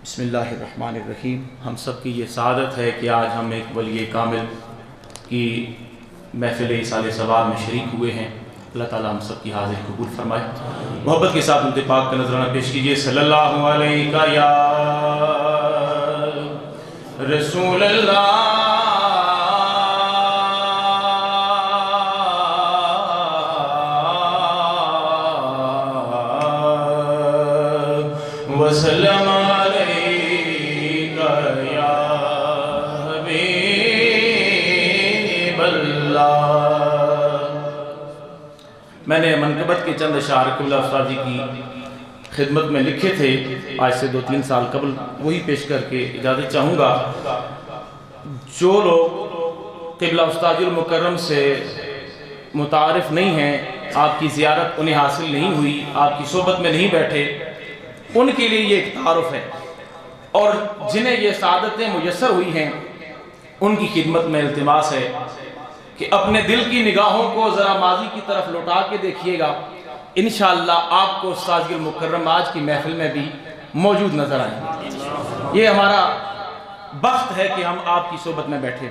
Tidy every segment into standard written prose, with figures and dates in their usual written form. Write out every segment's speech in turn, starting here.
بسم اللہ الرحمن الرحیم۔ ہم سب کی یہ سعادت ہے کہ آج ہم ایک ولی کامل کی محفل ایصال ثواب میں شریک ہوئے ہیں۔ اللہ تعالیٰ ہم سب کی حاضری قبول فرمائے۔ محبت کے ساتھ درود پاک کا نذرانہ پیش کیجئے۔ صلی اللہ علیہ یا رسول اللہ وسلم میں نے منقبت کے چند اشعار قبلہ استاد جی کی خدمت میں لکھے تھے، آج سے 2-3 سال قبل، وہی پیش کر کے اجازت چاہوں گا۔ جو لوگ قبلہ استاد جی المکرم سے متعارف نہیں ہیں، آپ کی زیارت انہیں حاصل نہیں ہوئی، آپ کی صحبت میں نہیں بیٹھے، ان کے لیے یہ ایک تعارف ہے، اور جنہیں یہ سعادتیں میسر ہوئی ہیں ان کی خدمت میں التماس ہے کہ اپنے دل کی نگاہوں کو ذرا ماضی کی طرف لوٹا کے دیکھیے گا، انشاءاللہ آپ کو استاد جی المکرم آج کی محفل میں بھی موجود نظر آئیں گے۔ یہ ہمارا بخت ہے کہ ہم آپ کی صحبت میں بیٹھے۔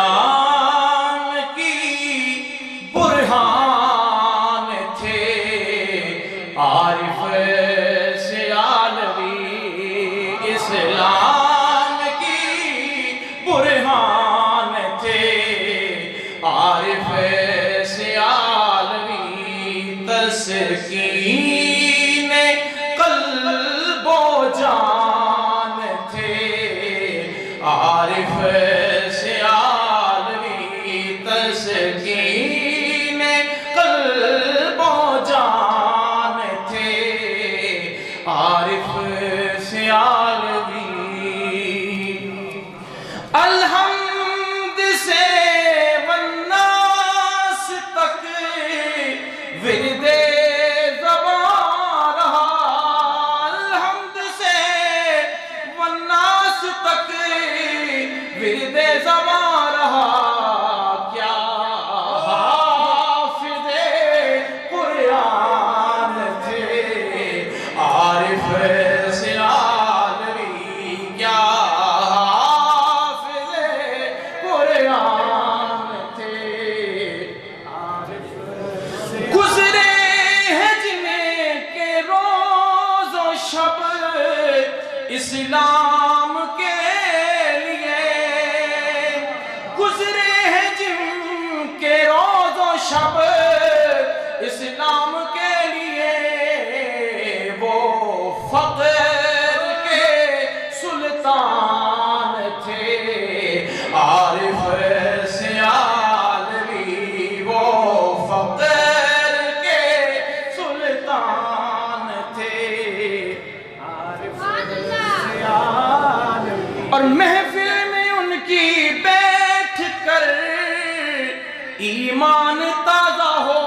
اسلام کی برہان تھے عارف سیالوی، اسلام کی برہان تھے عارف سیالوی، تسکین قلب و جان تھے عارف سیالوی، تسکین قلب و جان تھے عارف سیالوی۔ الحمد سے والناس تک ورد زبان رہا، الحمد سے والناس تک ورد زبان رہا، کیا حافظ قرآن تھے عارف سیالوی، کیا حافظ قرآن تھے عارف سیالوی۔ گزرے ہیں جنہیں کے روز و شب اسلام کے لیے، گزرے ہیں جن کے روز و شب اسلام کے لیے، وہ فقر کے سلطان تھے عارف سیالوی، وہ فقر کے سلطان تھے عارف سیالوی۔ اور محفل میں ان کی بیٹھ کر ایمان تازہ ہو،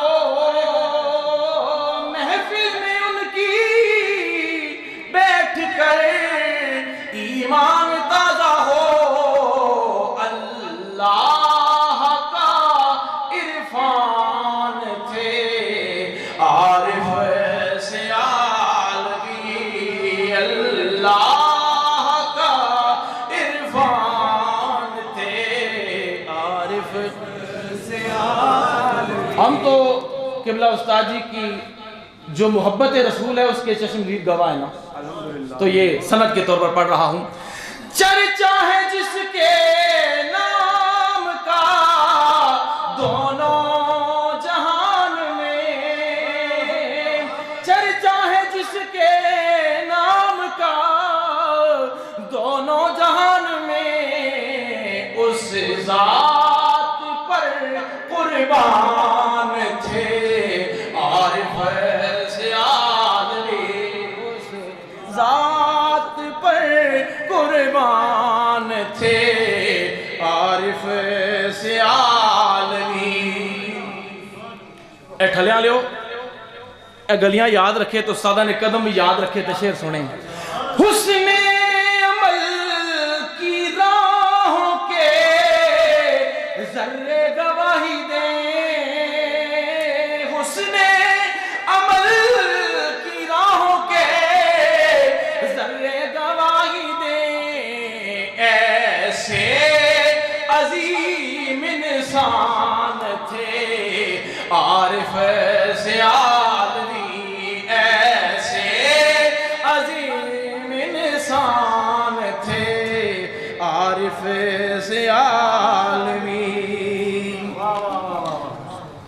محفل میں ان کی بیٹھ کر ایمان تازہ ہو، اللہ کا عرفان تھے عارف سیالوی، اللہ کا عرفان تھے عارف سیالوی۔ ہم تو قبلہ استاد جی کی جو محبت رسول ہے اس کے چشمدید گواہ ہیں نا، تو یہ سند کے طور پر پڑھ رہا ہوں۔ چرچا ہے جس کے نام کا دونوں جہان میں، چرچا ہے جس کے نام کا دونوں جہان میں، اس ذات پر قربان تھے عارف سیالوی، اس ذات پر قربان تھے عارف سیالوی۔ اے ٹھلیاں لیو، اے گلیاں یاد رکھے تو سادہ نے قدم یاد رکھے تو شعر سنیں۔ حسن عمل کی راہوں کے ذرے گواہی دیں، حسن عمل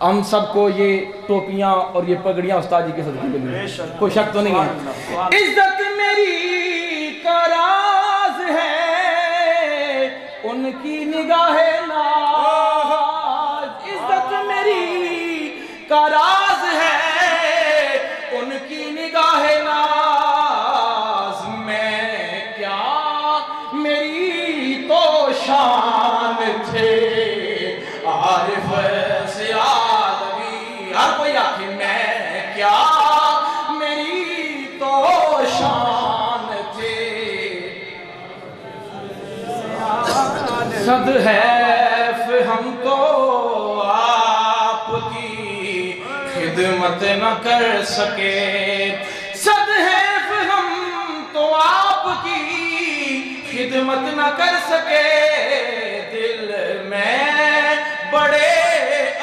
ہم سب کو یہ ٹوپیاں اور یہ پگڑیاں استاد جی کے صدقے ملی ہیں، کوئی شک تو نہیں ہے. عزت میری کا راز ہے ان کی نگاہ ناز، عزت میری کا راز ہے ان کی نگاہ ناز. میں کیا میری تو شان تھے عارف سے عالمی، ہر کوئی آخر میں کیا میری تو شان تھے. صد حیف ہم تو آپ کی خدمت نہ کر سکے، صد حیف ہم تو آپ کی خدمت نہ کر سکے. دل میں بڑے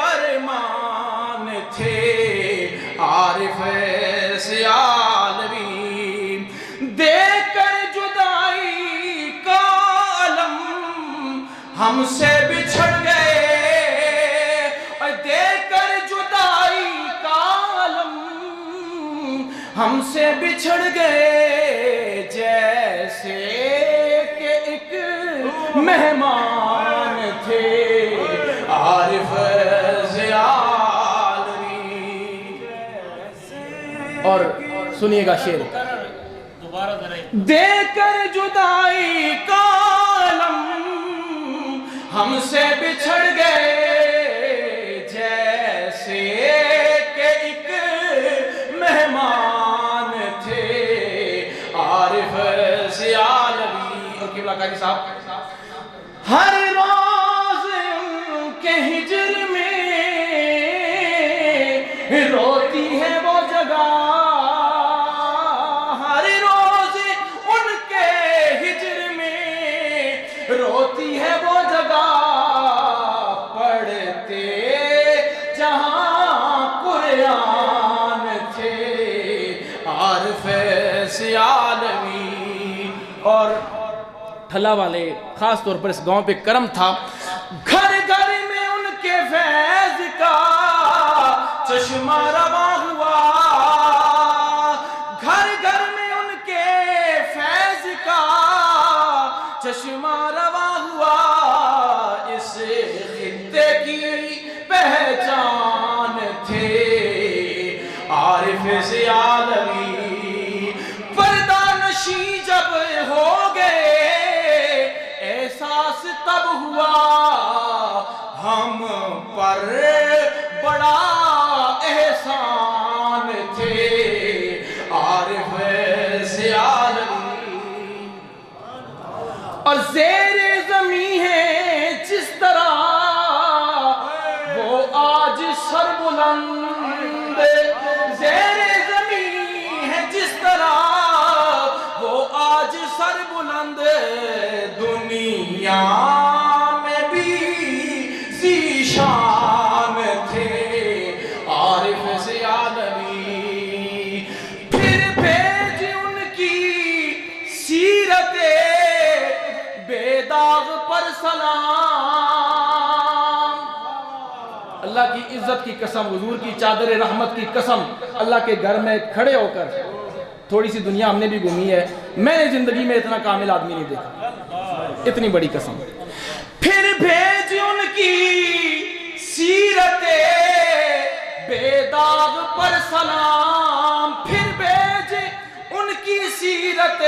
ارمان تھے عارف سے عالمی، دیکھ کر جدائی کا علم ہم سے بچھڑ گئے، دیکھ کر جدائی کا علم ہم سے بچھڑ گئے. جیسے کہ ایک مہمان تھے عارف سے عالمی. اور سنیے گا شعر، دیکھ کر جدائی کا عالم ہم سے بچھڑ گئے، جیسے کہ ایک مہمان تھے عارف سے عالمی. اور قبلہ قاری صاحب، ہر روز ان کے ہجر میں روتی ہے وہ جگہ، ہر روز ان کے ہجر میں روتی ہے وہ جگہ. پڑھتے جہاں قرآن تھے عارف سے عالمی. اور ٹھلا والے خاص طور پر اس گاؤں پہ کرم تھا، گھر گھر میں ان کے فیض کا چشمہ رواں ہوا، گھر گھر میں ان کے فیض کا چشمہ رواں ہوا. اس خطے کی پہچان تھے عارف سے عالمی. پردہ نشی جب ہو گئے احساس تب ہوا، ہم پر بڑا احسان تھے عارف سے عالمی. اور زیر زمین ہے جس طرح وہ آج سر بلند، زیر زمین ہے جس طرح وہ آج سر بلند. دنیا میں بھی ذیشان تھے عارف سے عالمی. پھر بھیج ان کی سیرت بے داغ پر سلام. اللہ کی عزت کی قسم، حضور کی چادر رحمت کی قسم، اللہ کے گھر میں کھڑے ہو کر تھوڑی سی دنیا ہم نے بھی گھومی ہے، میں نے زندگی میں اتنا کامل آدمی نہیں دیکھا، اتنی بڑی قسم. پھر بھیج ان کی سیرت بے داغ پر سلام، پھر بھیج ان کی سیرت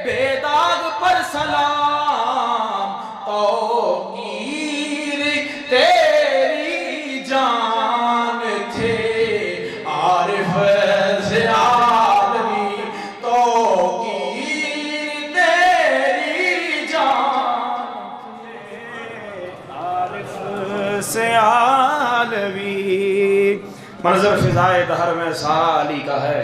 بے داغ پر سلام. توقیر تیری جان تھے عارف سے عالمی، توقیر تیری جان عارف سے عالمی. منظر فضائے دہر میں سالی کا ہے،